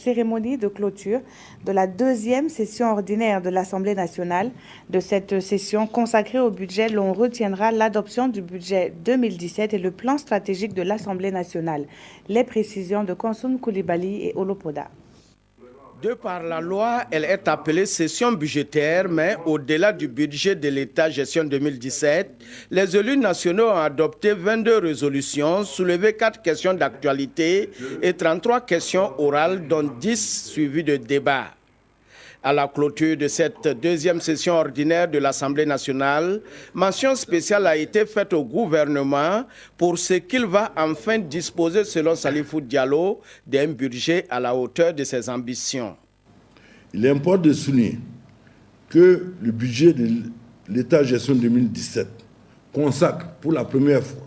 Cérémonie de clôture de la deuxième session ordinaire de l'Assemblée nationale. De cette session consacrée au budget, l'on retiendra l'adoption du budget 2017 et le plan stratégique de l'Assemblée nationale. Les précisions de Konsoum Koulibaly et Olopoda. De par la loi, elle est appelée session budgétaire, mais au-delà du budget de l'État gestion 2017, les élus nationaux ont adopté 22 résolutions, soulevé 4 questions d'actualité et 33 questions orales, dont 10 suivies de débats. À la clôture de cette deuxième session ordinaire de l'Assemblée nationale, mention spéciale a été faite au gouvernement pour ce qu'il va enfin disposer, selon Salifou Diallo, d'un budget à la hauteur de ses ambitions. Il importe de souligner que le budget de l'État gestion 2017 consacre pour la première fois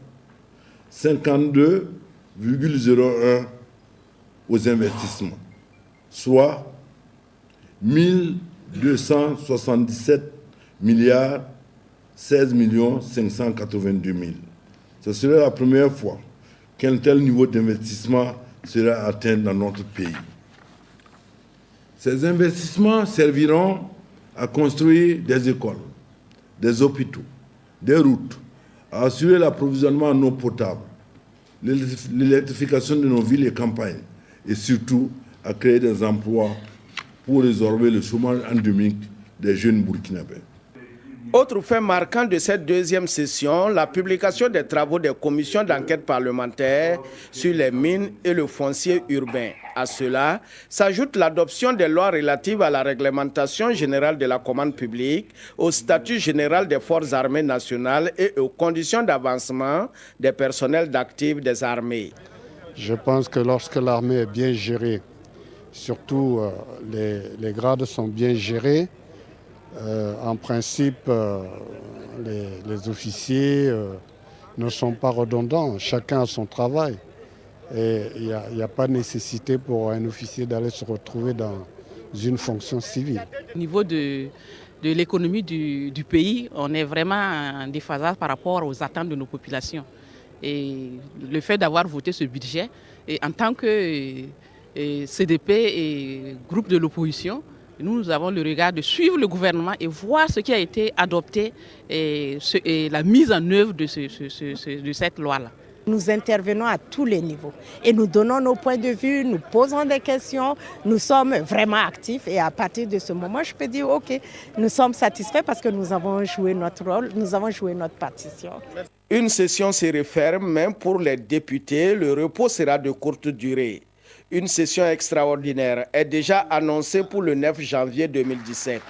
52,01 aux investissements, soit 1277 milliards 16 582 000. Ce serait la première fois qu'un tel niveau d'investissement serait atteint dans notre pays. Ces investissements serviront à construire des écoles, des hôpitaux, des routes, à assurer l'approvisionnement en eau potable, l'électrification de nos villes et campagnes, et surtout à créer des emplois pour résorber le chômage endémique des jeunes burkinabés. Autre fait marquant de cette deuxième session, la publication des travaux des commissions d'enquête parlementaire sur les mines et le foncier urbain. À cela s'ajoute l'adoption des lois relatives à la réglementation générale de la commande publique, au statut général des forces armées nationales et aux conditions d'avancement des personnels d'actifs des armées. Je pense que lorsque l'armée est bien gérée, surtout les grades sont bien gérés, en principe, les officiers ne sont pas redondants, chacun a son travail. Et il n'y a pas nécessité pour un officier d'aller se retrouver dans une fonction civile. Au niveau de l'économie du pays, on est vraiment en déphasage par rapport aux attentes de nos populations. Et le fait d'avoir voté ce budget, et en tant que CDP et groupe de l'opposition, nous avons le regard de suivre le gouvernement et voir ce qui a été adopté et la mise en œuvre de cette loi-là. Nous intervenons à tous les niveaux et nous donnons nos points de vue, nous posons des questions, nous sommes vraiment actifs et à partir de ce moment, je peux dire ok, nous sommes satisfaits parce que nous avons joué notre rôle, nous avons joué notre partition. Une session se referme, mais pour les députés, le repos sera de courte durée. Une session extraordinaire est déjà annoncée pour le 9 janvier 2017.